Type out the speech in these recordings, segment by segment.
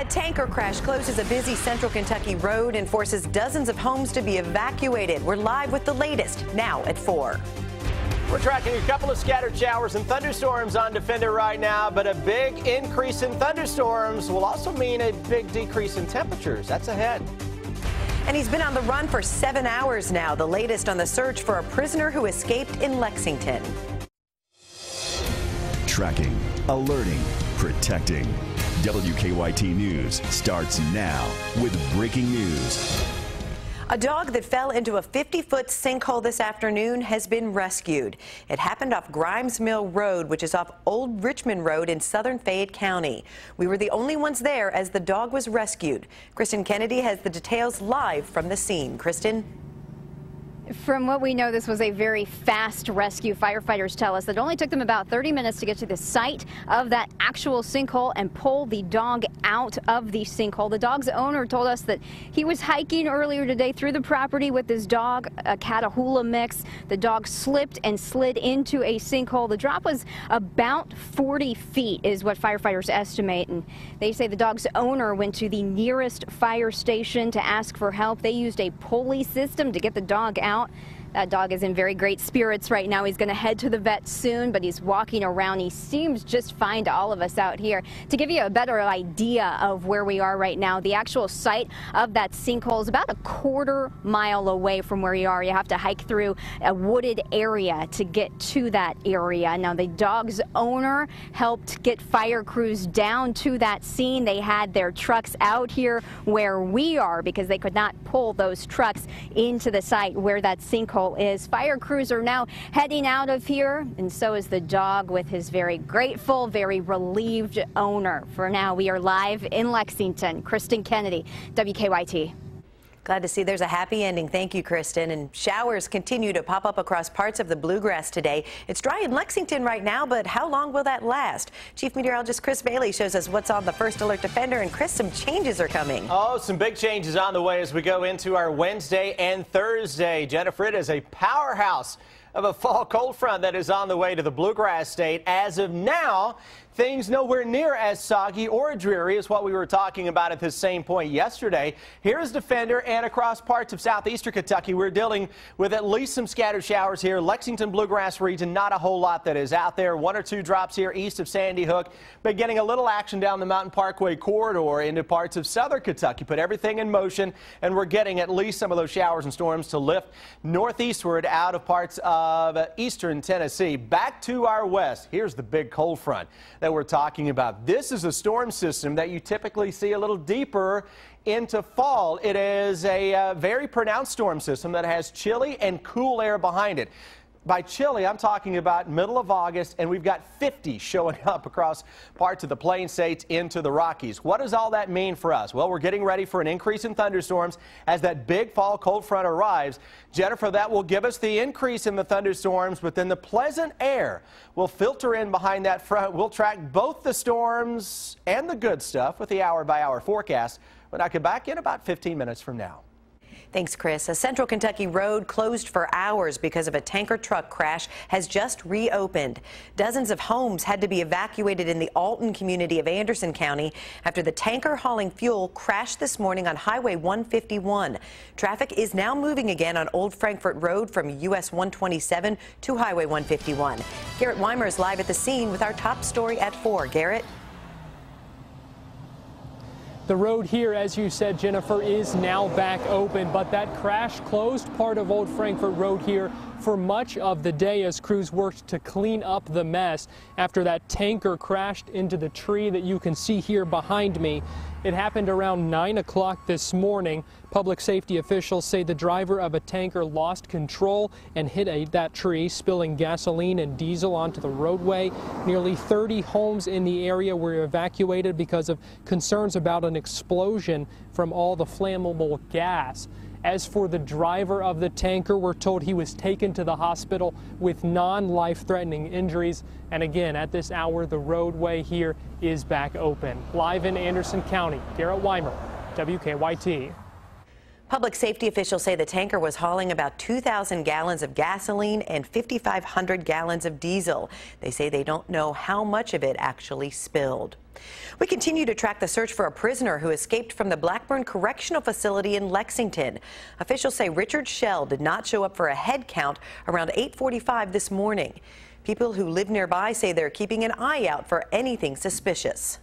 A tanker crash closes a busy central Kentucky road and forces dozens of homes to be evacuated. We're live with the latest now at 4. We're tracking a couple of scattered showers and thunderstorms on Defender right now, but a big increase in thunderstorms will also mean a big decrease in temperatures. That's ahead. And he's been on the run for 7 hours now. The latest on the search for a prisoner who escaped in Lexington. Tracking, alerting, protecting. WKYT News starts now with breaking news. A dog that fell into a 50-foot sinkhole this afternoon has been rescued. It happened off Grimes Mill Road, which is off Old Richmond Road in southern Fayette County. We were the only ones there as the dog was rescued. Kristen Kennedy has the details live from the scene. Kristen? From what we know, this was a very fast rescue. Firefighters tell us that it only took them about 30 minutes to get to the site of that actual sinkhole and pull the dog out of the sinkhole. The dog's owner told us that he was hiking earlier today through the property with his dog, a Catahoula mix. The dog slipped and slid into a sinkhole. The drop was about 40 feet is what firefighters estimate, and they say the dog's owner went to the nearest fire station to ask for help. They used a pulley system to get the dog out. That dog is in very great spirits right now. He's going to head to the vet soon, but he's walking around. He seems just fine to all of us out here. To give you a better idea of where we are right now, the actual site of that sinkhole is about a quarter-mile away from where you are. You have to hike through a wooded area to get to that area. Now, the dog's owner helped get fire crews down to that scene. They had their trucks out here where we are because they could not pull those trucks into the site where that sinkhole is. Fire crews are now heading out of here, and so is the dog with his very grateful, very relieved owner. For now, we are live in Lexington. Kristen Kennedy, WKYT. Glad to see there's a happy ending. Thank you, Kristen. And showers continue to pop up across parts of the bluegrass today. It's dry in Lexington right now, but how long will that last? Chief Meteorologist Chris Bailey shows us what's on the First Alert Defender. And Chris, some changes are coming. Oh, some big changes on the way as we go into our Wednesday and Thursday. Jennifer, it is a powerhouse of a fall cold front that is on the way to the bluegrass state. As of now, things nowhere near as soggy or dreary as what we were talking about at this same point yesterday. Here's Defender, and across parts of southeastern Kentucky, we're dealing with at least some scattered showers here. Lexington bluegrass region, not a whole lot that is out there. 1 or 2 drops here east of Sandy Hook, but getting a little action down the Mountain Parkway corridor into parts of southern Kentucky. Put everything in motion, and we're getting at least some of those showers and storms to lift northeastward out of parts of eastern Tennessee. Back to our west, here's the big cold front that we're talking about. This is a storm system that you typically see a little deeper into fall. It is a very pronounced storm system that has chilly and cool air behind it. By chilly, I'm talking about middle of August, and we've got 50 showing up across parts of the Plain States into the Rockies. What does all that mean for us? Well, we're getting ready for an increase in thunderstorms as that big fall cold front arrives. Jennifer, that will give us the increase in the thunderstorms, but then the pleasant air will filter in behind that front. We'll track both the storms and the good stuff with the hour-by-hour forecast when I come back in about 15 minutes from now. Thanks, Chris. A central Kentucky road closed for hours because of a tanker truck crash has just reopened. Dozens of homes had to be evacuated in the Alton community of Anderson County after the tanker hauling fuel crashed this morning on Highway 151. Traffic is now moving again on Old Frankfort Road from US 127 to Highway 151. Garrett Weimer is live at the scene with our top story at 4. Garrett? The road here, as you said, Jennifer, is now back open, but that crash closed part of Old Frankfort Road here for much of the day as crews worked to clean up the mess after that tanker crashed into the tree that you can see here behind me. It happened around 9 o'clock this morning. Public safety officials say the driver of a tanker lost control and hit that tree, spilling gasoline and diesel onto the roadway. Nearly 30 homes in the area were evacuated because of concerns about an explosion from all the flammable gas. As for the driver of the tanker, we're told he was taken to the hospital with non-life-threatening injuries. And again, at this hour, the roadway here is back open. Live in Anderson County, Garrett Weimer, WKYT. Public safety officials say the tanker was hauling about 2,000 gallons of gasoline and 5,500 gallons of diesel. They say they don't know how much of it actually spilled. We continue to track the search for a prisoner who escaped from the Blackburn Correctional Facility in Lexington. Officials say Richard Shell did not show up for a head count around 8:45 this morning. People who live nearby say they're keeping an eye out for anything suspicious.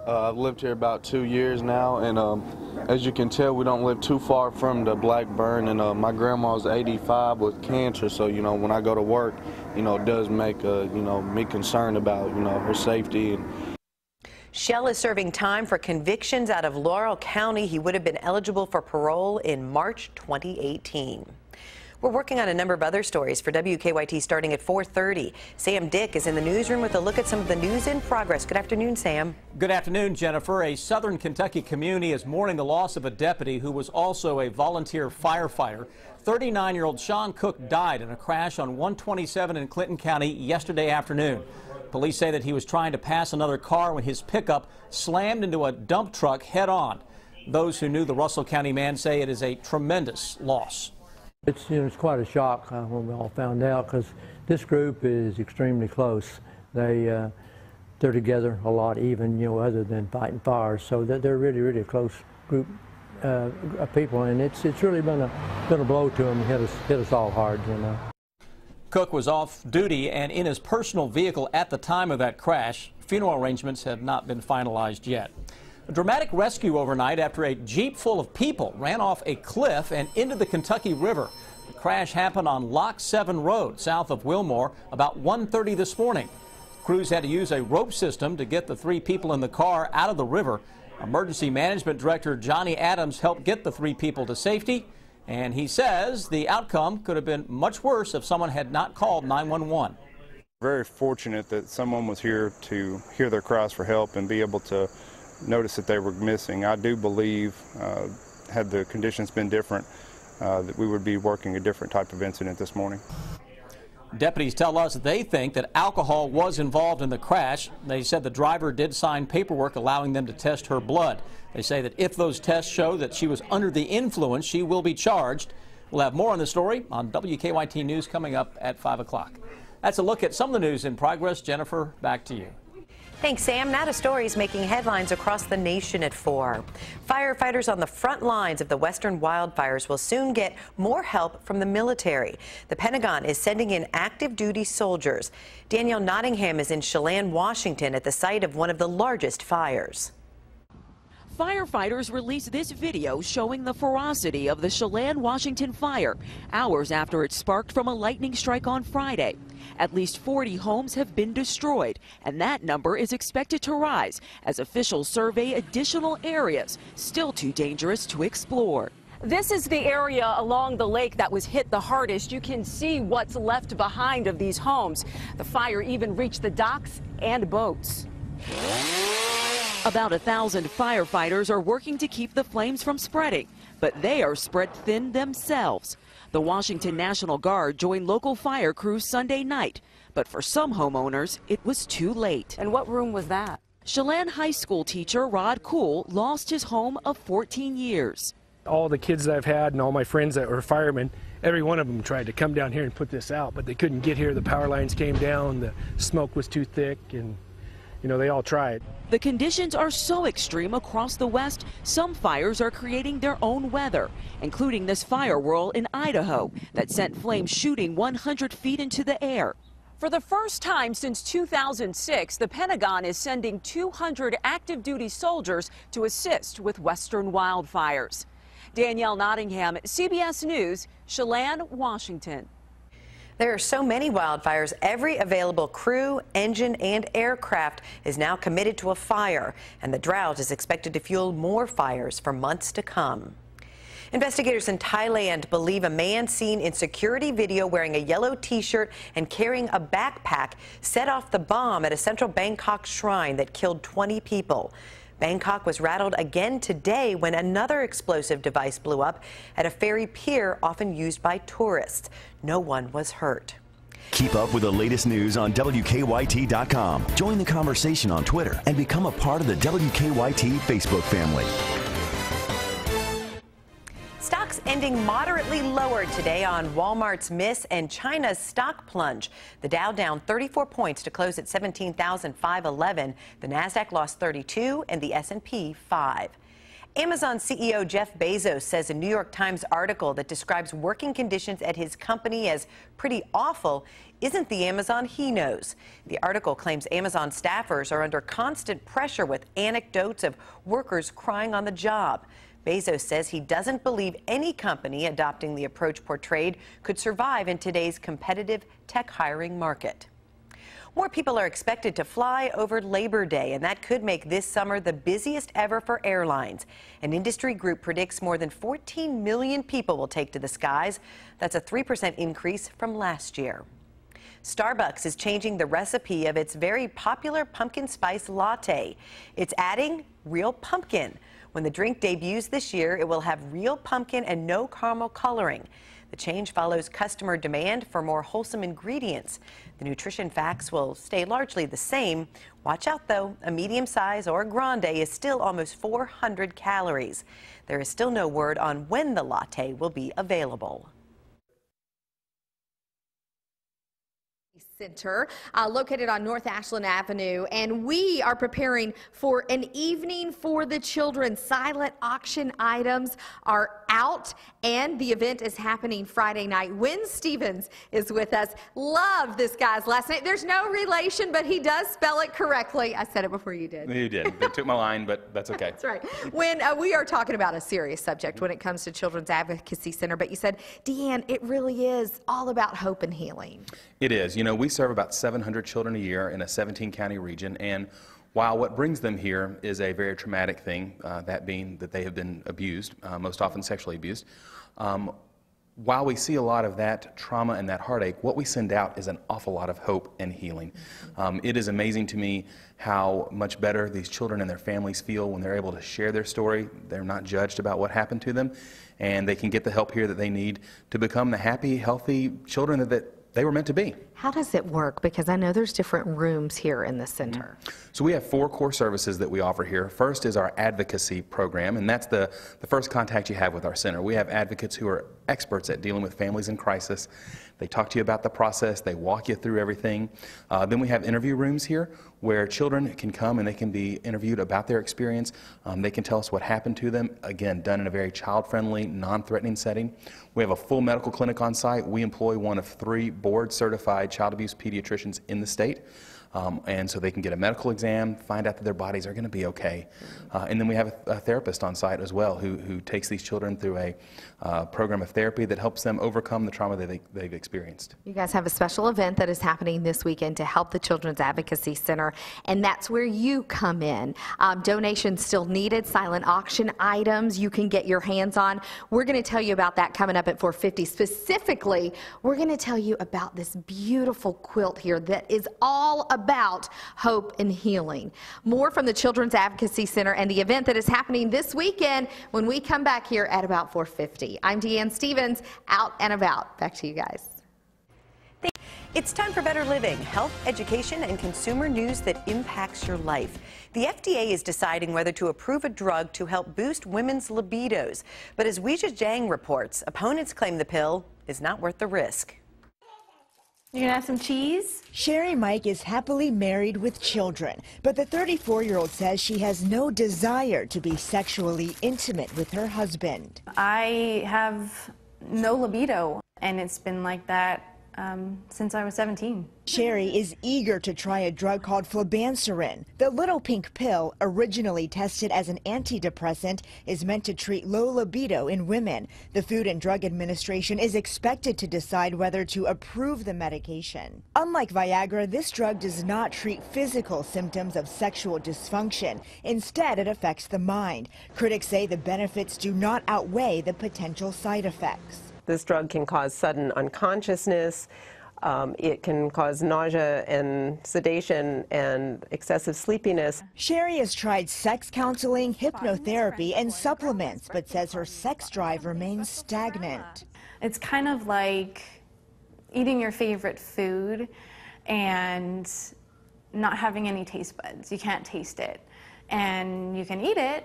I've lived here about 2 years now, and as you can tell, we don't live too far from the Blackburn, and my grandma's 85 with cancer, so, when I go to work, it does make, me concerned about, her safety. Shell is serving time for convictions out of Laurel County. He would have been eligible for parole in March 2018. We're working on a number of other stories for WKYT starting at 4:30. Sam Dick is in the newsroom with a look at some of the news in progress. Good afternoon, Sam. Good afternoon, Jennifer. A southern Kentucky community is mourning the loss of a deputy who was also a volunteer firefighter. 39-year-old Sean Cook died in a crash on 127 in Clinton County yesterday afternoon. Police say that he was trying to pass another car when his pickup slammed into a dump truck head-on. Those who knew the Russell County man say it is a tremendous loss. It's quite a shock when we all found out, because this group is extremely close. They're together a lot, even other than fighting fires. So they're really a close group of people, and it's really been a blow to them. Hit us all hard, Cook was off duty and in his personal vehicle at the time of that crash. Funeral arrangements have not been finalized yet. A dramatic rescue overnight after a Jeep full of people ran off a cliff and into the Kentucky River. The crash happened on Lock 7 Road, south of Wilmore, about 1:30 this morning. Crews had to use a rope system to get the 3 people in the car out of the river. Emergency Management Director Johnny Adams helped get the 3 people to safety, and he says the outcome could have been much worse if someone had not called 911. Very fortunate that someone was here to hear their cries for help and be able to notice that they were missing. I do believe, had the conditions been different, that we would be working a different type of incident this morning. Deputies tell us they think that alcohol was involved in the crash. They said the driver did sign paperwork allowing them to test her blood. They say that if those tests show that she was under the influence, she will be charged. We'll have more on the story on WKYT News coming up at 5 o'clock. That's a look at some of the news in progress. Jennifer, back to you. Thanks, Sam. Now to stories making headlines across the nation at 4. Firefighters on the front lines of the western wildfires will soon get more help from the military. The Pentagon is sending in active duty soldiers. Danielle Nottingham is in Chelan, Washington, at the site of one of the largest fires. Firefighters released this video showing the ferocity of the Chelan, Washington fire, hours after it sparked from a lightning strike on Friday. At least 40 homes have been destroyed, and that number is expected to rise as officials survey additional areas still too dangerous to explore. This is the area along the lake that was hit the hardest. You can see what's left behind of these homes. The fire even reached the docks and boats. About 1,000 firefighters are working to keep the flames from spreading, but they are spread thin themselves. The Washington National Guard joined local fire crews Sunday night, but for some homeowners, it was too late. And what room was that? Chelan High School teacher Rod Cool lost his home of 14 years. All the kids that I've had and all my friends that were firemen, every one of them tried to come down here and put this out, but they couldn't get here. The power lines came down, the smoke was too thick, and they all tried. The conditions are so extreme across the West, some fires are creating their own weather, including this fire whirl in Idaho that sent flames shooting 100 feet into the air. For the first time since 2006, the Pentagon is sending 200 active duty soldiers to assist with western wildfires. Danielle Nottingham, CBS News, Chelan, Washington. There are so many wildfires, every available crew, engine, and aircraft is now committed to a fire, and the drought is expected to fuel more fires for months to come. Investigators in Thailand believe a man seen in security video wearing a yellow T-shirt and carrying a backpack set off the bomb at a central Bangkok shrine that killed 20 people. Bangkok was rattled again today when another explosive device blew up at a ferry pier often used by tourists. No one was hurt. Keep up with the latest news on WKYT.com. Join the conversation on Twitter and become a part of the WKYT Facebook family. Stock Stocks ending moderately lower today on Walmart's miss and China's stock plunge. The Dow down 34 points to close at 17,511. The Nasdaq lost 32 and the S&P 5. Amazon CEO Jeff Bezos says a New York Times article that describes working conditions at his company as pretty awful isn't the Amazon he knows. The article claims Amazon staffers are under constant pressure with anecdotes of workers crying on the job. Bezos says he doesn't believe any company adopting the approach portrayed could survive in today's competitive tech hiring market. More people are expected to fly over Labor Day, and that could make this summer the busiest ever for airlines. An industry group predicts more than 14 million people will take to the skies. That's a 3% increase from last year. Starbucks is changing the recipe of its very popular pumpkin spice latte. It's adding real pumpkin. When the drink debuts this year, it will have real pumpkin and no caramel coloring. The change follows customer demand for more wholesome ingredients. The nutrition facts will stay largely the same. Watch out, though. A medium size or a grande is still almost 400 calories. There is still no word on when the latte will be available. Center located on North Ashland Avenue, and we are preparing for an evening for the children. Silent auction items are out, and the event is happening Friday night. Wynn Stevens is with us. Love this guy's last name. There's no relation, but he does spell it correctly. I said it before you did. You did. They took my line, but that's okay. That's right. When we are talking about a serious subject when it comes to Children's Advocacy Center, but you said, Deanne, it really is all about hope and healing. It is. You know, we serve about 700 children a year in a 17-county region, and while what brings them here is a very traumatic thing, that being that they have been abused, most often sexually abused, while we see a lot of that trauma and that heartache, what we send out is an awful lot of hope and healing. It is amazing to me how much better these children and their families feel when they're able to share their story. They're not judged about what happened to them, and they can get the help here that they need to become the happy, healthy children that they were meant to be. How does it work? Because I know there's different rooms here in the center. So we have 4 core services that we offer here. First is our advocacy program, and that's the first contact you have with our center. We have advocates who are experts at dealing with families in crisis. They talk to you about the process. They walk you through everything. Then we have interview rooms here where children can come and they can be interviewed about their experience. They can tell us what happened to them, again, done in a very child-friendly, non-threatening setting. We have a full medical clinic on site. We employ one of 3 board-certified child abuse pediatricians in the state. And so they can get a medical exam, find out that their bodies are going to be okay. And then we have a therapist on site as well who takes these children through a program of therapy that helps them overcome the trauma that they've experienced. You guys have a special event that is happening this weekend to help the Children's Advocacy Center, and that's where you come in. Donations still needed, silent auction items you can get your hands on. We're going to tell you about that coming up at 4:50. Specifically, we're going to tell you about this beautiful quilt here that is all about hope and healing. More from the Children's Advocacy Center and the event that is happening this weekend when we come back here at about 4:50. I'm Deanne Stevens, out and about. Back to you guys. It's time for Better Living, health, education, and consumer news that impacts your life. The FDA is deciding whether to approve a drug to help boost women's libidos. But as Weijia Zhang reports, opponents claim the pill is not worth the risk. You gonna have some cheese? Sherry Mike is happily married with children, but the 34-year-old says she has no desire to be sexually intimate with her husband. I have no libido, and it's been like that since I was 17. Sherry is eager to try a drug called flibanserin. The little pink pill, originally tested as an antidepressant, is meant to treat low libido in women. The Food and Drug Administration is expected to decide whether to approve the medication. Unlike Viagra, this drug does not treat physical symptoms of sexual dysfunction. Instead, it affects the mind. Critics say the benefits do not outweigh the potential side effects. This drug can cause sudden unconsciousness. It can cause nausea and sedation and excessive sleepiness. Sherry has tried sex counseling, hypnotherapy, and supplements, but says her sex drive remains stagnant. It's kind of like eating your favorite food and not having any taste buds. You can't taste it. And you can eat it,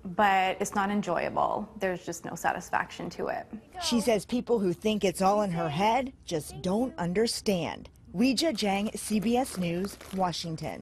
but it's not enjoyable. There's just no satisfaction to it. She says people who think it's all in her head just don't understand. Weijia Jiang, CBS News, Washington.